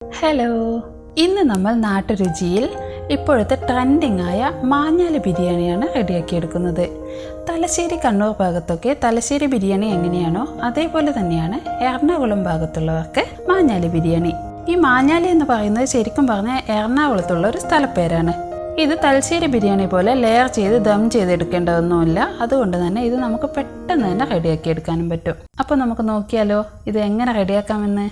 Hello, ഇന്ന് നമ്മൾ നാട്ടുരുചിയിൽ ഇപ്പോഴത്തെ ട്രെൻഡിങ് ആയ മാഞ്ഞാലി ബിരിയാണിയാണ് റെഡിയാക്കിയെടുക്കുന്നത്. തലശ്ശേരി കണ്ണൂർ ഭാഗത്തൊക്കെ തലശ്ശേരി ബിരിയാണി എങ്ങനെയാണോ അതേപോലെ തന്നെയാണ് എറണാകുളം ഭാഗത്തുള്ളവർക്ക് മാഞ്ഞാലി ബിരിയാണി. ഈ മാഞ്ഞാലി എന്ന് പറയുന്നത് ശരിക്കും പറഞ്ഞാൽ എറണാകുളത്തുള്ള ഒരു സ്ഥലപ്പേരാണ്. ഇത് തലശ്ശേരി ബിരിയാണി പോലെ ലെയർ ചെയ്ത് ദം ചെയ്തെടുക്കേണ്ടതൊന്നുമില്ല. അതുകൊണ്ട് തന്നെ ഇത് നമുക്ക് പെട്ടെന്ന് തന്നെ റെഡിയാക്കി എടുക്കാനും പറ്റും. അപ്പോൾ നമുക്ക് നോക്കിയാലോ ഇത് എങ്ങനെ റെഡിയാക്കാമെന്ന്.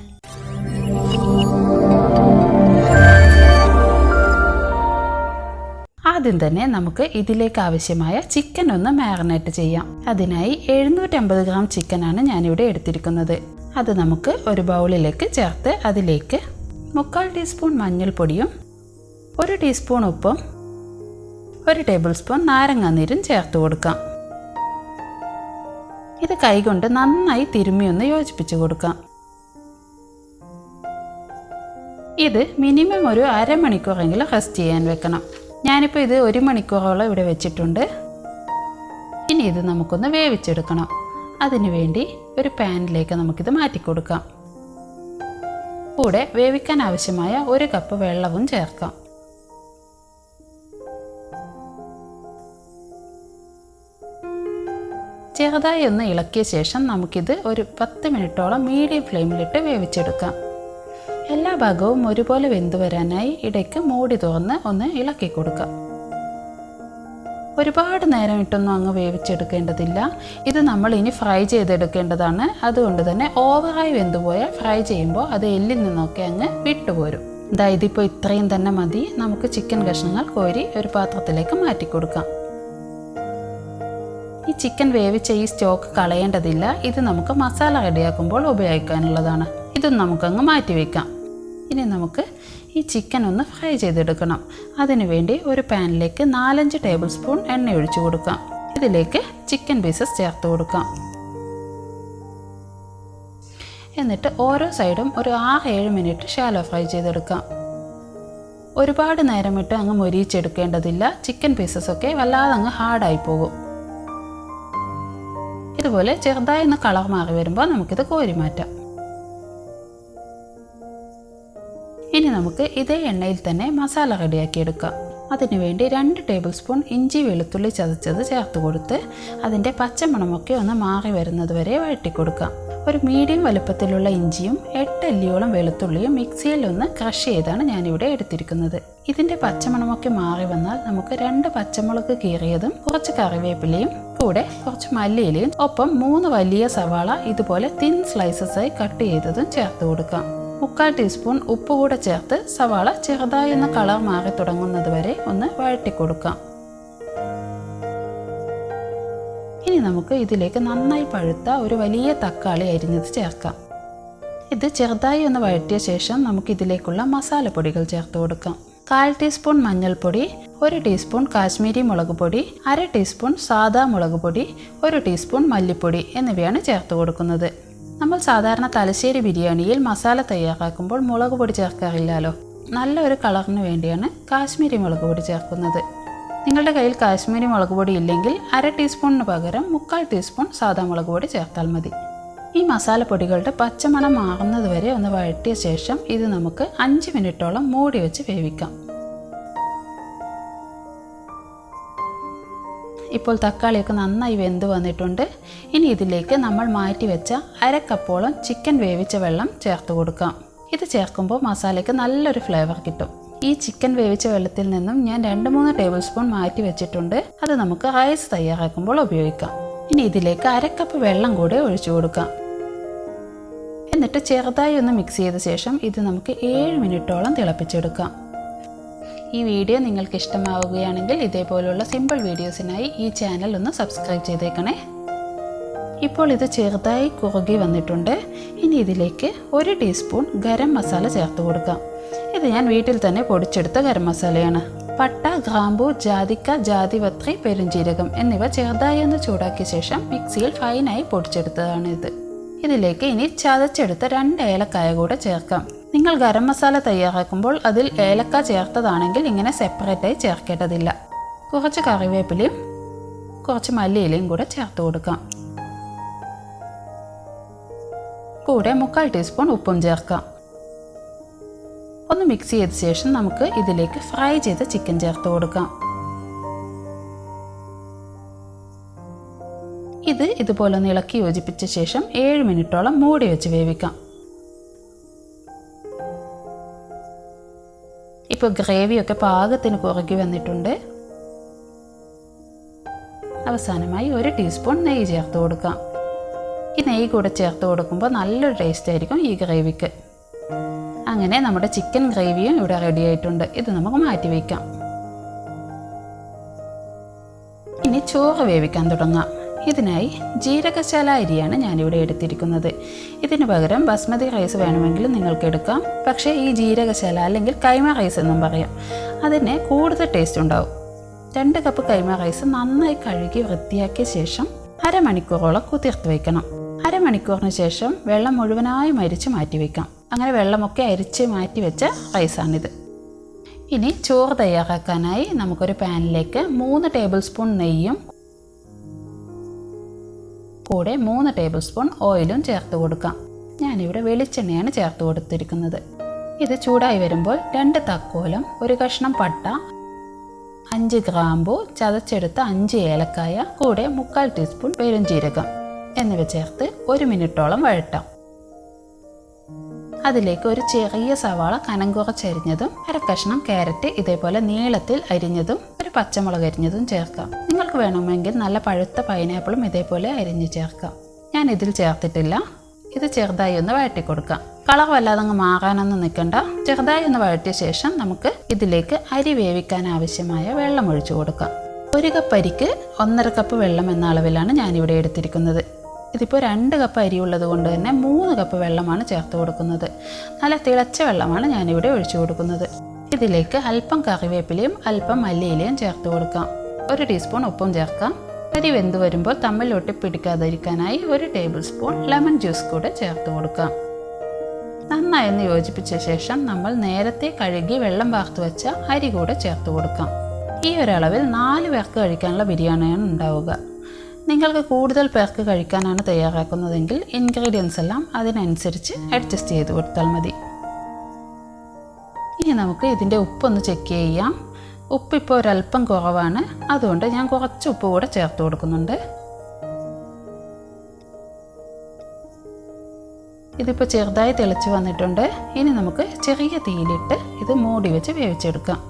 ആദ്യം തന്നെ നമുക്ക് ഇതിലേക്ക് ആവശ്യമായ ചിക്കൻ ഒന്ന് മാരിനേറ്റ് ചെയ്യാം. അതിനായി 750 ഗ്രാം ചിക്കനാണ് ഞാനിവിടെ എടുത്തിരിക്കുന്നത്. അത് നമുക്ക് ഒരു ബൗളിലേക്ക് ചേർത്ത് അതിലേക്ക് 3/4 ടീസ്പൂൺ മഞ്ഞൾപ്പൊടിയും 1 ടീസ്പൂൺ ഉപ്പും 1 ടേബിൾ സ്പൂൺ നാരങ്ങാനീരും ചേർത്ത് കൊടുക്കാം. ഇത് കൈകൊണ്ട് നന്നായി തിരുമ്മി ഒന്ന് യോജിപ്പിച്ച് കൊടുക്കാം. ഇത് മിനിമം ഒരു അരമണിക്കൂറെങ്കിലും റെസ്റ്റ് ചെയ്യാൻ വെക്കണം. ഞാനിപ്പോൾ ഇത് 1 മണിക്കൂറോളം ഇവിടെ വെച്ചിട്ടുണ്ട്. ഇനി ഇത് നമുക്കൊന്ന് വേവിച്ചെടുക്കണം. അതിനുവേണ്ടി ഒരു പാനിലേക്ക് നമുക്കിത് മാറ്റിക്കൊടുക്കാം. കൂടെ വേവിക്കാൻ ആവശ്യമായ 1 കപ്പ് വെള്ളവും ചേർക്കാം. ചെറുതായി ഒന്ന് ഇളക്കിയ ശേഷം നമുക്കിത് ഒരു 10 മിനിറ്റോളം മീഡിയം ഫ്ലെയിമിലിട്ട് വേവിച്ചെടുക്കാം. എല്ലാ ഭാഗവും ഒരുപോലെ വെന്തു വരാനായി ഇടയ്ക്ക് മൂടി തുറന്ന് ഒന്ന് ഇളക്കി കൊടുക്കാം. ഒരുപാട് നേരം ഇട്ടൊന്നും അങ്ങ് വേവിച്ചെടുക്കേണ്ടതില്ല. ഇത് നമ്മൾ ഇനി ഫ്രൈ ചെയ്തെടുക്കേണ്ടതാണ്. അതുകൊണ്ട് തന്നെ ഓവറായി വെന്തുപോയാൽ ഫ്രൈ ചെയ്യുമ്പോൾ അത് എല്ലിൽ നിന്നൊക്കെ അങ്ങ് വിട്ടുപോരും. ഇതിപ്പോൾ ഇത്രയും തന്നെ മതി. നമുക്ക് ചിക്കൻ കഷ്ണങ്ങൾ കോരി ഒരു പാത്രത്തിലേക്ക് മാറ്റി കൊടുക്കാം. ഈ ചിക്കൻ വേവിച്ച ഈ സ്റ്റോക്ക് കളയേണ്ടതില്ല. ഇത് നമുക്ക് മസാല റെഡിയാക്കുമ്പോൾ ഉപയോഗിക്കാനുള്ളതാണ്. ഇതും നമുക്കങ്ങ് മാറ്റി വയ്ക്കാം. ഇനി നമുക്ക് ഈ ചിക്കൻ ഒന്ന് ഫ്രൈ ചെയ്തെടുക്കണം. അതിനുവേണ്ടി ഒരു പാനിലേക്ക് 4-5 ടേബിൾ സ്പൂൺ എണ്ണ ഒഴിച്ചു കൊടുക്കാം. ഇതിലേക്ക് ചിക്കൻ പീസസ് ചേർത്ത് കൊടുക്കാം. എന്നിട്ട് ഓരോ സൈഡും ഒരു 6-7 മിനിറ്റ് ഷാലോ ഫ്രൈ ചെയ്തെടുക്കാം. ഒരുപാട് നേരം ഇട്ട് അങ്ങ് മൊരിയിച്ചെടുക്കേണ്ടതില്ല. ചിക്കൻ പീസസ് ഒക്കെ വല്ലാതെ അങ്ങ് ഹാർഡായി പോകും. ഇതുപോലെ ചെറുതായി ഒന്ന് കളർ മാറി വരുമ്പോൾ നമുക്കിത് കോരി മാറ്റാം. ഇനി നമുക്ക് ഇതേ എണ്ണയിൽ തന്നെ മസാല റെഡിയാക്കിയെടുക്കാം. അതിനുവേണ്ടി 2 ടേബിൾ സ്പൂൺ ഇഞ്ചി വെളുത്തുള്ളി ചതച്ചത് ചേർത്ത് കൊടുത്ത് അതിൻ്റെ പച്ചമണമൊക്കെ ഒന്ന് മാറി വരുന്നത് വരെ വഴറ്റിക്കൊടുക്കാം. ഒരു മീഡിയം വലുപ്പത്തിലുള്ള ഇഞ്ചിയും 8 അല്ലിയോളം വെളുത്തുള്ളിയും മിക്സിയിൽ ഒന്ന് ക്രഷ് ചെയ്താണ് ഞാനിവിടെ എടുത്തിരിക്കുന്നത്. ഇതിൻ്റെ പച്ചമണമൊക്കെ മാറി വന്നാൽ നമുക്ക് 2 പച്ചമുളക് കീറിയതും കുറച്ച് കറിവേപ്പിലയും കൂടെ കുറച്ച് മല്ലിയിലയും ഒപ്പം 3 വലിയ സവാള ഇതുപോലെ തിൻ സ്ലൈസസായി കട്ട് ചെയ്തതും ചേർത്ത് കൊടുക്കാം. 3/4 ടീസ്പൂൺ ഉപ്പ് കൂടെ ചേർത്ത് സവാള ചെറുതായി ഒന്ന് കളർ മാറി തുടങ്ങുന്നത് വരെ ഒന്ന് വഴറ്റിക്കൊടുക്കാം. ഇനി നമുക്ക് ഇതിലേക്ക് നന്നായി പഴുത്ത ഒരു വലിയ തക്കാളി അരിഞ്ഞത് ചേർക്കാം. ഇത് ചെറുതായി ഒന്ന് വഴറ്റിയ ശേഷം നമുക്ക് ഇതിലേക്കുള്ള മസാലപ്പൊടികൾ ചേർത്ത് കൊടുക്കാം. 1/4 ടീസ്പൂൺ മഞ്ഞൾപ്പൊടി, 1 ടീസ്പൂൺ കാശ്മീരി മുളക് പൊടി, 1/2 ടീസ്പൂൺ സാദാ മുളക് പൊടി, 1 ടീസ്പൂൺ മല്ലിപ്പൊടി എന്നിവയാണ് ചേർത്ത് കൊടുക്കുന്നത്. നമ്മൾ സാധാരണ തലശ്ശേരി ബിരിയാണിയിൽ മസാല തയ്യാറാക്കുമ്പോൾ മുളക് പൊടി ചേർക്കാറില്ലല്ലോ. നല്ലൊരു കളറിന് വേണ്ടിയാണ് കാശ്മീരി മുളക് പൊടി ചേർക്കുന്നത്. നിങ്ങളുടെ കയ്യിൽ കാശ്മീരി മുളക് പൊടി ഇല്ലെങ്കിൽ 1/2 ടീസ്പൂണിന് പകരം 3/4 ടീസ്പൂൺ സാദാ മുളക് പൊടി ചേർത്താൽ മതി. ഈ മസാലപ്പൊടികളുടെ പച്ചമണം മാറുന്നത് വരെ ഒന്ന് വഴറ്റിയ ശേഷം ഇത് നമുക്ക് 5 മിനിറ്റോളം മൂടി വെച്ച് വേവിക്കാം. ഇപ്പോൾ തക്കാളിയൊക്കെ നന്നായി വെന്ത് വന്നിട്ടുണ്ട്. ഇനി ഇതിലേക്ക് നമ്മൾ മാറ്റി വെച്ച 1/2 കപ്പോളം ചിക്കൻ വേവിച്ച വെള്ളം ചേർത്ത് കൊടുക്കാം. ഇത് ചേർക്കുമ്പോൾ മസാലയ്ക്ക് നല്ലൊരു ഫ്ലേവർ കിട്ടും. ഈ ചിക്കൻ വേവിച്ച വെള്ളത്തിൽ നിന്നും ഞാൻ 2-3 ടേബിൾ സ്പൂൺ മാറ്റി വെച്ചിട്ടുണ്ട്. അത് നമുക്ക് റൈസ് തയ്യാറാക്കുമ്പോൾ ഉപയോഗിക്കാം. ഇനി ഇതിലേക്ക് 1/2 കപ്പ് വെള്ളം കൂടെ ഒഴിച്ചു കൊടുക്കാം. എന്നിട്ട് ചെറുതായി ഒന്ന് മിക്സ് ചെയ്ത ശേഷം ഇത് നമുക്ക് 7 മിനിറ്റോളം തിളപ്പിച്ചെടുക്കാം. ഈ വീഡിയോ നിങ്ങൾക്ക് ഇഷ്ടമാവുകയാണെങ്കിൽ ഇതേപോലുള്ള സിമ്പിൾ വീഡിയോസിനായി ഈ ചാനൽ ഒന്ന് സബ്സ്ക്രൈബ് ചെയ്തേക്കണേ. ഇപ്പോൾ ഇത് ചെറുതായി കുറുകി വന്നിട്ടുണ്ട്. ഇനി ഇതിലേക്ക് 1 ടീസ്പൂൺ ഗരം മസാല ചേർത്ത് കൊടുക്കാം. ഇത് ഞാൻ വീട്ടിൽ തന്നെ പൊടിച്ചെടുത്ത ഗരം മസാലയാണ്. പട്ട, ഗ്രാമ്പൂ, ജാതിക്ക, ജാതിപത്രി, പെരുംജീരകം എന്നിവ ചെറുതായി ഒന്ന് ചൂടാക്കിയ ശേഷം മിക്സിയിൽ ഫൈനായി പൊടിച്ചെടുത്തതാണ് ഇത്. ഇതിലേക്ക് ഇനി ചതച്ചെടുത്ത 2 ഏലക്കായ കൂടെ ചേർക്കാം. നിങ്ങൾ ഗരം മസാല തയ്യാറാക്കുമ്പോൾ അതിൽ ഏലക്ക ചേർത്തതാണെങ്കിൽ ഇങ്ങനെ സെപ്പറേറ്റായി ചേർക്കേണ്ടതില്ല. കുറച്ച് കറിവേപ്പിലയും കുറച്ച് മല്ലിയിലയും കൂടെ ചേർത്ത് കൊടുക്കാം. കൂടെ 3/4 ടീസ്പൂൺ ഉപ്പും ചേർക്കാം. ഒന്ന് മിക്സ് ചെയ്ത ശേഷം നമുക്ക് ഇതിലേക്ക് ഫ്രൈ ചെയ്ത ചിക്കൻ ചേർത്ത് കൊടുക്കാം. ഇതുപോലെ ഒന്ന് ഇളക്കി യോജിപ്പിച്ച ശേഷം 7 മിനിറ്റോളം മൂടി വെച്ച് വേവിക്കാം. ഇപ്പോൾ ഗ്രേവിയൊക്കെ പാകത്തിന് കുറുകി വന്നിട്ടുണ്ട്. അവസാനമായി 1 ടീസ്പൂൺ നെയ്യ് ചേർത്ത് കൊടുക്കാം. ഈ നെയ്യ് കൂടെ ചേർത്ത് കൊടുക്കുമ്പോൾ നല്ലൊരു ടേസ്റ്റ് ആയിരിക്കും ഈ ഗ്രേവിക്ക്. അങ്ങനെ നമ്മുടെ ചിക്കൻ ഗ്രേവിയും ഇവിടെ റെഡി ആയിട്ടുണ്ട്. ഇത് നമുക്ക് മാറ്റി വയ്ക്കാം. ഇനി ചോറ് വേവിക്കാൻ തുടങ്ങാം. ഇതിനായി ജീരകശാല അരിയാണ് ഞാനിവിടെ എടുത്തിരിക്കുന്നത്. ഇതിന് പകരം ബസ്മതി റൈസ് വേണമെങ്കിൽ നിങ്ങൾക്ക് എടുക്കാം. പക്ഷേ ഈ ജീരകശാല അല്ലെങ്കിൽ കൈമ റൈസ് എന്നും പറയാം. അതിന് കൂടുതൽ ടേസ്റ്റ് ഉണ്ടാവും. 2 കപ്പ് കൈമ റൈസ് നന്നായി കഴുകി വൃത്തിയാക്കിയ ശേഷം അരമണിക്കൂറോളം കുതിർത്ത് വയ്ക്കണം. അരമണിക്കൂറിന് ശേഷം വെള്ളം മുഴുവനായും അരിച്ച് മാറ്റി വയ്ക്കാം. അങ്ങനെ വെള്ളമൊക്കെ അരിച്ച് മാറ്റി വെച്ച റൈസാണിത്. ഇനി ചോറ് തയ്യാറാക്കാനായി നമുക്കൊരു പാനിലേക്ക് 3 ടേബിൾ സ്പൂൺ നെയ്യും കൂടെ 3 ടേബിൾ സ്പൂൺ ഓയിലും ചേർത്ത് കൊടുക്കാം. ഞാനിവിടെ വെളിച്ചെണ്ണയാണ് ചേർത്ത് കൊടുത്തിരിക്കുന്നത്. ഇത് ചൂടായി വരുമ്പോൾ 2 തക്കോലം, 1 കഷ്ണം പട്ട, 5 ഗ്രാമ്പു, ചതച്ചെടുത്ത 5 ഏലക്കായ, കൂടെ 3/4 ടീസ്പൂൺ പെരുംജീരകം എന്നിവ ചേർത്ത് 1 മിനിറ്റോളം വഴറ്റാം. അതിലേക്ക് ഒരു ചെറിയ സവാള കനം കുറച്ചരിഞ്ഞതും, 1 കഷ്ണം ക്യാരറ്റ് ഇതേപോലെ നീളത്തിൽ അരിഞ്ഞതും, 1 പച്ചമുളക് അരിഞ്ഞതും ചേർക്കാം. നിങ്ങൾക്ക് വേണമെങ്കിൽ നല്ല പഴുത്ത പൈനാപ്പിളും ഇതേപോലെ അരിഞ്ഞ് ചേർക്കാം. ഞാൻ ഇതിൽ ചേർത്തിട്ടില്ല. ഇത് ചെറുതായി ഒന്ന് വഴറ്റി കൊടുക്കാം. കളർ വല്ലാതെ അങ്ങ് മാറാനൊന്നും നിൽക്കണ്ട. ചെറുതായി ഒന്ന് വഴറ്റിയ ശേഷം നമുക്ക് ഇതിലേക്ക് അരി വേവിക്കാൻ ആവശ്യമായ വെള്ളം ഒഴിച്ചു കൊടുക്കാം. 1 കപ്പ് അരിക്ക് 1.5 കപ്പ് വെള്ളം എന്ന അളവിലാണ് ഞാനിവിടെ എടുത്തിരിക്കുന്നത്. ഇതിപ്പോൾ 2 കപ്പ് അരി ഉള്ളത് കൊണ്ട് തന്നെ 3 കപ്പ് വെള്ളമാണ് ചേർത്ത് കൊടുക്കുന്നത്. നല്ല തിളച്ച വെള്ളമാണ് ഞാനിവിടെ ഒഴിച്ചു കൊടുക്കുന്നത്. ഇതിലേക്ക് അല്പം കറിവേപ്പിലയും അല്പം മല്ലിയിലയും ചേർത്ത് കൊടുക്കാം. 1 ടീസ്പൂൺ ഉപ്പും ചേർക്കാം. അരി വെന്ത് വരുമ്പോൾ തമ്മിൽ ഒട്ടിപ്പിടിക്കാതിരിക്കാനായി 1 ടേബിൾ സ്പൂൺ ലെമൺ ജ്യൂസ് കൂടെ ചേർത്ത് കൊടുക്കാം. നന്നായി ഒന്ന് യോജിപ്പിച്ച ശേഷം നമ്മൾ നേരത്തെ കഴുകി വെള്ളം വാർത്ത് വെച്ച അരി കൂടെ ചേർത്ത് കൊടുക്കാം. ഈ ഒരളവിൽ 4 പേർക്ക് കഴിക്കാനുള്ള ബിരിയാണിയാണ് ഉണ്ടാവുക. നിങ്ങൾക്ക് കൂടുതൽ പേർക്ക് കഴിക്കാനാണ് തയ്യാറാക്കുന്നതെങ്കിൽ ഇൻഗ്രീഡിയൻസ് എല്ലാം അതിനനുസരിച്ച് അഡ്ജസ്റ്റ് ചെയ്ത് കൊടുത്താൽ മതി. ഇനി നമുക്ക് ഇതിൻ്റെ ഉപ്പൊന്ന് ചെക്ക് ചെയ്യാം. ഉപ്പ് ഇപ്പോൾ ഒരല്പം കുറവാണ്. അതുകൊണ്ട് ഞാൻ കുറച്ച് ഉപ്പ് കൂടെ ചേർത്ത് കൊടുക്കുന്നുണ്ട്. ഇതിപ്പോൾ ചെറുതായി തിളച്ച് വന്നിട്ടുണ്ട്. ഇനി നമുക്ക് ചെറിയ തീയിലിട്ട് ഇത് മൂടി വെച്ച് വേവിച്ചെടുക്കാം.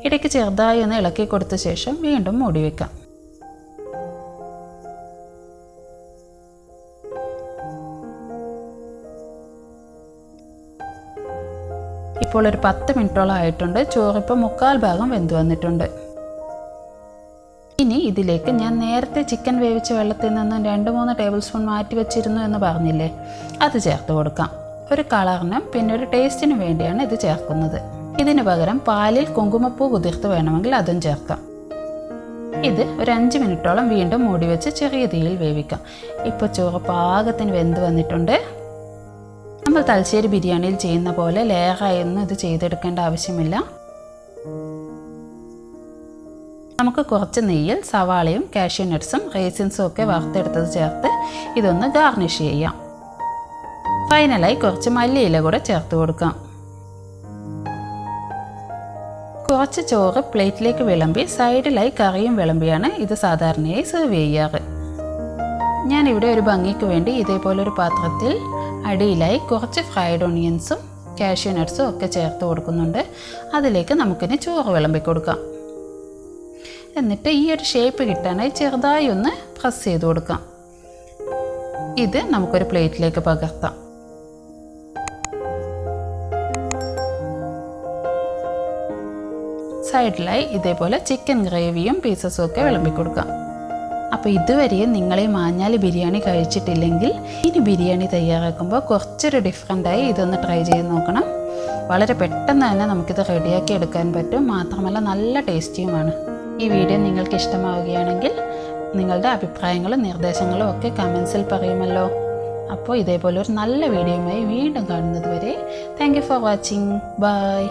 ഇടയ്ക്ക് ചെറുതായി ഒന്ന് ഇളക്കി കൊടുത്ത ശേഷം വീണ്ടും മൂടി വയ്ക്കാം. ഇപ്പോൾ ഒരു 10 മിനിറ്റോളം ആയിട്ടുണ്ട്. ചോറിപ്പോൾ 3/4 ഭാഗം വെന്ത് വന്നിട്ടുണ്ട്. ഇനി ഇതിലേക്ക് ഞാൻ നേരത്തെ ചിക്കൻ വേവിച്ച വെള്ളത്തിൽ നിന്നും 2-3 ടേബിൾ സ്പൂൺ മാറ്റി വെച്ചിരുന്നു എന്ന് പറഞ്ഞില്ലേ, അത് ചേർത്ത് കൊടുക്കാം. ഒരു കളറിനും പിന്നെ ഒരു ടേസ്റ്റിനും വേണ്ടിയാണ് ഇത് ചേർക്കുന്നത്. ഇതിന് പകരം പാലിൽ കുങ്കുമപ്പൂ കുതിർത്ത് വേണമെങ്കിൽ അതും ചേർക്കാം. ഇത് ഒരു 5 മിനിറ്റോളം വീണ്ടും മൂടി വെച്ച് ചെറിയ തീയിൽ വേവിക്കാം. ഇപ്പോൾ ചോറ് പാകത്തിന് വെന്ത് വന്നിട്ടുണ്ട്. നമ്മൾ തലശ്ശേരി ബിരിയാണിയിൽ ചെയ്യുന്ന പോലെ ലെയറായൊന്നും ഇത് ചെയ്തെടുക്കേണ്ട ആവശ്യമില്ല. നമുക്ക് കുറച്ച് നെയ്യിൽ സവാളയും കാഷ്യൂ നട്ട്സും റേസിൻസും ഒക്കെ വറുത്തെടുത്തത് ചേർത്ത് ഇതൊന്ന് ഗാർണിഷ് ചെയ്യാം. ഫൈനലായി കുറച്ച് മല്ലിയില കൂടെ ചേർത്ത് കൊടുക്കാം. കുറച്ച് ചോറ് പ്ലേറ്റിലേക്ക് വിളമ്പി സൈഡിലായി കറിയും വിളമ്പിയാണ് ഇത് സാധാരണയായി സെർവ് ചെയ്യാറ്. ഞാനിവിടെ ഒരു ഭംഗിക്ക് വേണ്ടി ഇതേപോലൊരു പാത്രത്തിൽ അടിയിലായി കുറച്ച് ഫ്രൈഡ് ഓണിയൻസും കാഷ്യൂ നട്ട്സും ഒക്കെ ചേർത്ത് കൊടുക്കുന്നുണ്ട്. അതിലേക്ക് നമുക്കിനി ചോറ് വിളമ്പി കൊടുക്കാം. എന്നിട്ട് ഈ ഒരു ഷേപ്പ് കിട്ടാനായി ചെറുതായി ഒന്ന് പ്രസ് ചെയ്ത് കൊടുക്കാം. ഇത് നമുക്കൊരു പ്ലേറ്റിലേക്ക് പകർത്താം. സൈഡിലായി ഇതേപോലെ ചിക്കൻ ഗ്രേവിയും പീസസും ഒക്കെ വിളമ്പിക്കൊടുക്കാം. അപ്പോൾ ഇതുവരെയും നിങ്ങൾ ഈ മാഞ്ഞാലി ബിരിയാണി കഴിച്ചിട്ടില്ലെങ്കിൽ ഇനി ബിരിയാണി തയ്യാറാക്കുമ്പോൾ കുറച്ചൊരു ഡിഫറെൻ്റായി ഇതൊന്ന് ട്രൈ ചെയ്ത് നോക്കണം. വളരെ പെട്ടെന്ന് തന്നെ നമുക്കിത് റെഡിയാക്കി എടുക്കാൻ പറ്റും. മാത്രമല്ല നല്ല ടേസ്റ്റിയുമാണ്. ഈ വീഡിയോ നിങ്ങൾക്ക് ഇഷ്ടമാവുകയാണെങ്കിൽ നിങ്ങളുടെ അഭിപ്രായങ്ങളും നിർദ്ദേശങ്ങളും ഒക്കെ കമൻസിൽ പറയുമല്ലോ. അപ്പോൾ ഇതേപോലെ ഒരു നല്ല വീഡിയോയുമായി വീണ്ടും കാണുന്നത് വരെ thank you for watching. By.